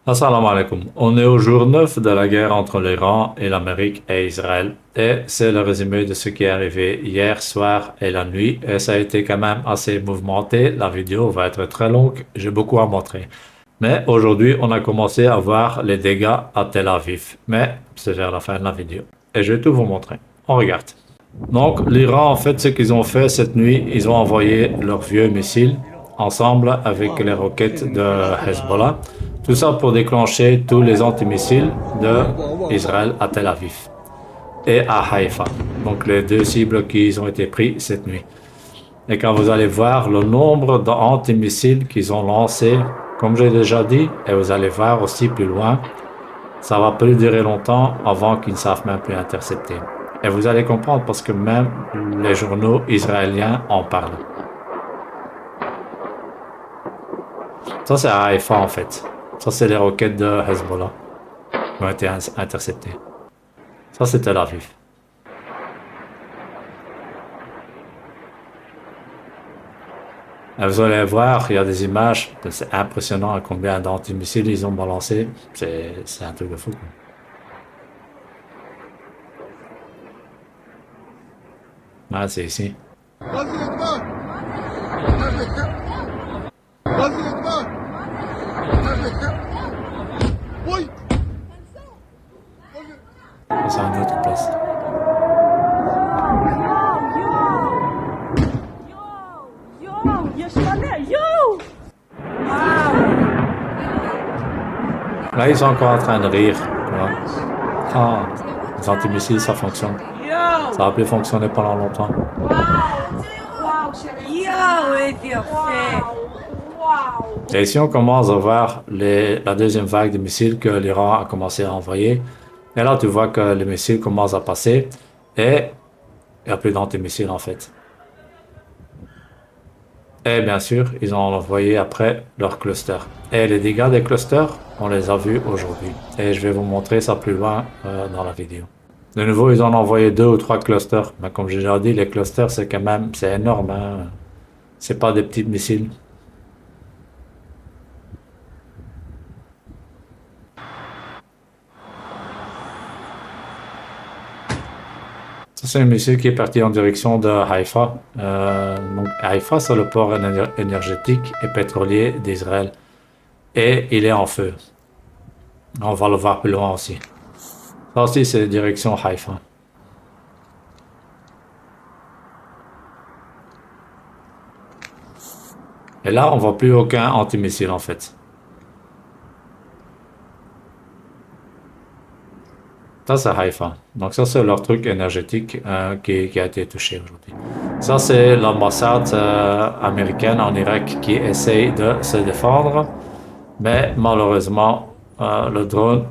Assalamu alaikum. On est au jour 9 de la guerre entre l'Iran et l'Amérique et Israël. Et c'est le résumé de ce qui est arrivé hier soir et la nuit. Et ça a été quand même assez mouvementé. La vidéo va être très longue. J'ai beaucoup à montrer. Mais aujourd'hui, on a commencé à voir les dégâts à Tel Aviv. Mais c'est vers la fin de la vidéo. Et je vais tout vous montrer. On regarde. Donc, l'Iran, en fait, ce qu'ils ont fait cette nuit, ils ont envoyé leurs vieux missiles ensemble avec les roquettes de Hezbollah. Tout ça pour déclencher tous les antimissiles d'Israël à Tel Aviv et à Haïfa. Donc, les deux cibles qui ont été prises cette nuit. Et quand vous allez voir le nombre d'antimissiles qu'ils ont lancés, comme j'ai déjà dit, et vous allez voir aussi plus loin, ça va plus durer longtemps avant qu'ils ne savent même plus intercepter. Et vous allez comprendre parce que même les journaux israéliens en parlent. Ça, c'est à Haïfa en fait. Ça, c'est les roquettes de Hezbollah qui ont été interceptées. Ça, c'est Tel Aviv. Et vous allez voir, il y a des images, c'est impressionnant à combien d'antimissiles ils ont balancé. C'est un truc de fou. Ah, c'est ici. C'est une autre place. Là, ils sont encore en train de rire. Ah, les antimissiles, ça fonctionne. Ça a pu fonctionner pendant longtemps. Et ici, on commence à voir la deuxième vague de missiles que l'Iran a commencé à envoyer. Et là, tu vois que les missiles commencent à passer et il n'y a plus d'antimissiles en fait. Et bien sûr, ils ont envoyé après leurs clusters. Et les dégâts des clusters, on les a vus aujourd'hui. Et je vais vous montrer ça plus loin dans la vidéo. De nouveau, ils ont envoyé 2 ou 3 clusters. Mais comme j'ai déjà dit, les clusters, c'est quand même, c'est énorme. Hein. C'est pas des petits missiles. Ça, c'est un missile qui est parti en direction de Haïfa. Donc, Haïfa, c'est le port énergétique et pétrolier d'Israël. Et il est en feu. On va le voir plus loin aussi. Ça aussi, c'est direction Haïfa. Et là, on voit plus aucun antimissile en fait. Ça, c'est Haïfa. Donc ça, c'est leur truc énergétique qui a été touché aujourd'hui. Ça, c'est l'ambassade américaine en Irak qui essaye de se défendre. Mais malheureusement, le drone,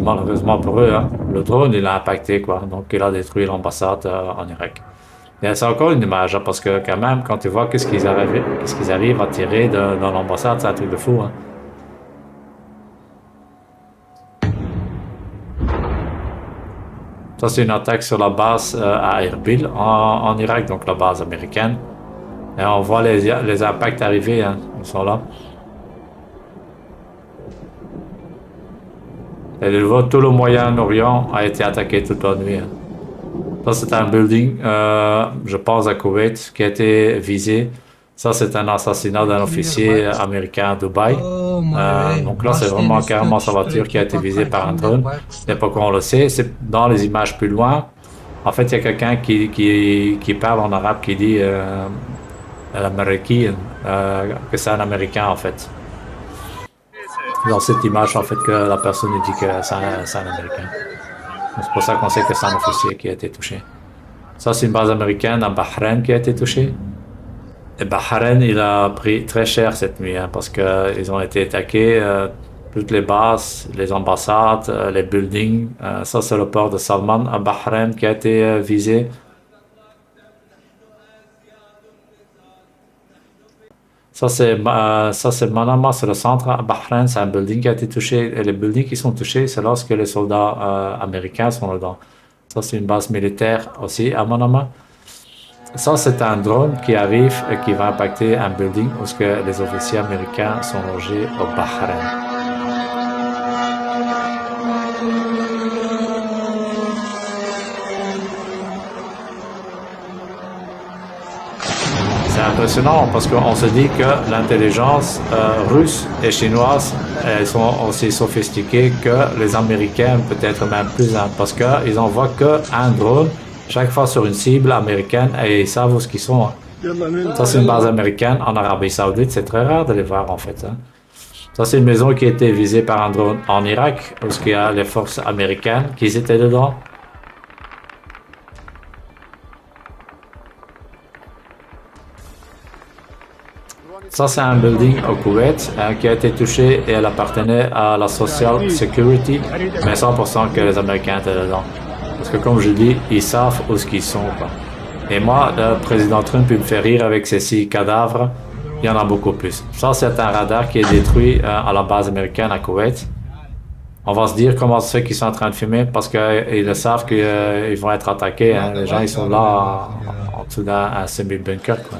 malheureusement pour eux, hein, le drone, il a impacté, quoi. Donc, il a détruit l'ambassade en Irak. Et c'est encore une image, hein, parce que quand même, quand tu vois qu'est-ce qu'ils arrivent à tirer dans l'ambassade, c'est un truc de fou. Hein. Ça, c'est une attaque sur la base à Erbil, en Irak, donc la base américaine. Et on voit les impacts arriver, hein, ils sont là. Et de nouveau, tout le Moyen-Orient a été attaqué toute la nuit. Hein. Ça, c'est un building, je pense à Koweït, qui a été visé. Ça, c'est un assassinat d'un officier américain à Dubaï. Donc là, c'est vraiment carrément sa voiture qui a été visée par un drone. Et pourquoi on le sait, c'est dans les images plus loin. En fait, il y a quelqu'un qui parle en arabe qui dit l'Américain, que c'est un Américain en fait. Dans cette image, en fait, que la personne dit que c'est un Américain. C'est pour ça qu'on sait que c'est un officier qui a été touché. Ça, c'est une base américaine à Bahreïn qui a été touchée. Et Bahreïn, il a pris très cher cette nuit, hein, parce qu'ils ont été attaqués, toutes les bases, les ambassades, les buildings. Ça, c'est le port de Salman à Bahreïn qui a été visé. Ça, c'est Manama, c'est le centre à Bahreïn, c'est un building qui a été touché. Et les buildings qui sont touchés, c'est lorsque les soldats américains sont dedans. Ça, c'est une base militaire aussi à Manama. Ça, c'est un drone qui arrive et qui va impacter un building où les officiers américains sont logés au Bahreïn. impressionnant parce qu'on se dit que l'intelligence russe et chinoise, elles sont aussi sophistiquées que les Américains, peut-être même plus, hein, parce qu'ils envoient qu'un drone chaque fois sur une cible américaine et ils savent où ce qu'ils sont. Hein. Ça, c'est une base américaine en Arabie Saoudite. C'est très rare de les voir, en fait. Hein. Ça, c'est une maison qui a été visée par un drone en Irak, où il y a les forces américaines qui étaient dedans. Ça, c'est un building au Koweït qui a été touché et elle appartenait à la Social Security, mais 100% que les Américains étaient dedans. Parce que, comme je dis, ils savent où ce qu'ils sont, quoi. Et moi, le président Trump, il me fait rire avec ces 6 cadavres. Il y en a beaucoup plus. Ça, c'est un radar qui est détruit à la base américaine à Koweït. On va se dire comment c'est qu'ils sont en train de filmer parce qu'ils le savent qu'ils vont être attaqués. Hein. Les gens, ils sont là en dessous d'un semi-bunker, quoi.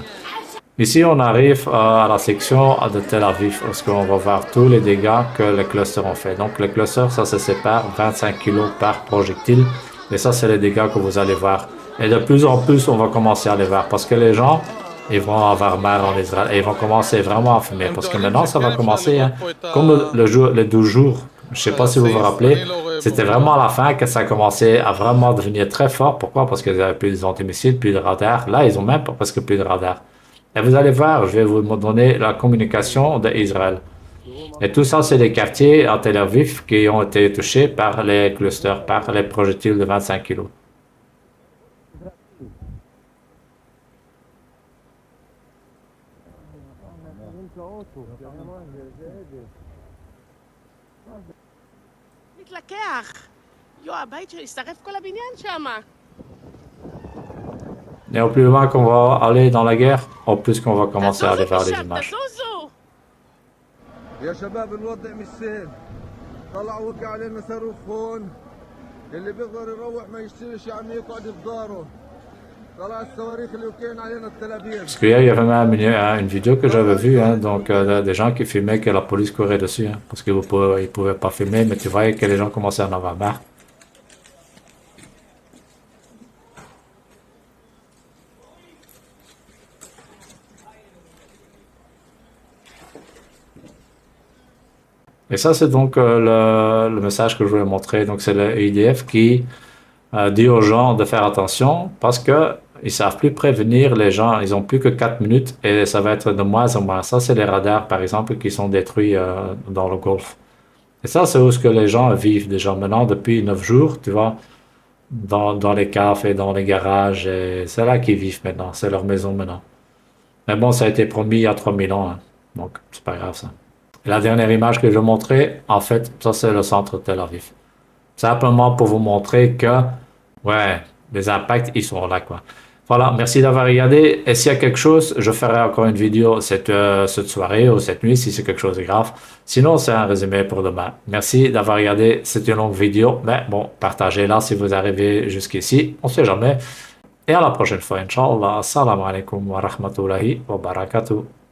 Ici, on arrive à la section de Tel Aviv, parce qu'on va voir tous les dégâts que les clusters ont fait. Donc, les clusters, ça se sépare 25 kg par projectile. Et ça, c'est les dégâts que vous allez voir. Et de plus en plus, on va commencer à les voir, parce que les gens, ils vont avoir marre en Israël, et ils vont commencer vraiment à fumer. Parce que maintenant, ça va commencer, hein, comme les 12 jours. Je sais pas si vous vous rappelez, c'était vraiment à la fin que ça a commencé à vraiment devenir très fort. Pourquoi? Parce qu'ils n'avaient plus d'antimissiles, plus de radars. Là, ils ont même presque plus de radars. Et vous allez voir, je vais vous donner la communication d'Israël. Et tout ça, c'est des quartiers à Tel Aviv qui ont été touchés par les clusters, par les projectiles de 25 kg. מתלקח. יו, הבית שלי, שרף כל הבניין שם. Et au plus loin qu'on va aller dans la guerre, au plus qu'on va commencer à aller voir les images. תזוזו! يا شباب الوضع مش سهل طلعوا وقع علينا صاروخ هون اللي بيقدر يروح ما يشتريش يا عم يقعد في داره طلع الصواريخ اللي وقعين علينا التلابيب. Parce qu'il y avait même une vidéo que j'avais vue, hein, donc des gens qui filmaient que la police courait dessus, hein, parce qu'ils ne pouvaient pas filmer, mais tu voyais que les gens commençaient à en avoir marre. Et ça, c'est donc le message que je voulais montrer. Donc, c'est le IDF qui dit aux gens de faire attention parce que ils savent plus prévenir les gens. Ils ont plus que 4 minutes et ça va être de moins en moins. Ça, c'est les radars, par exemple, qui sont détruits dans le Golfe. Et ça, c'est où ce que les gens vivent déjà maintenant depuis 9 jours, tu vois, dans les cafés, dans les garages. Et c'est là qu'ils vivent maintenant. C'est leur maison maintenant. Mais bon, ça a été promis il y a 3000 ans. Hein. Donc, c'est pas grave ça. Et la dernière image que je montrais, en fait, ça c'est le centre de Tel Aviv. Simplement pour vous montrer que, ouais, les impacts, ils sont là, quoi. Voilà, merci d'avoir regardé. Et s'il y a quelque chose, je ferai encore une vidéo cette soirée ou cette nuit si c'est quelque chose de grave. Sinon, c'est un résumé pour demain. Merci d'avoir regardé. C'est une longue vidéo, mais bon, partagez-la si vous arrivez jusqu'ici. On sait jamais. Et à la prochaine fois, Inch'Allah. Assalamu alaikum wa rahmatullahi wa barakatuh.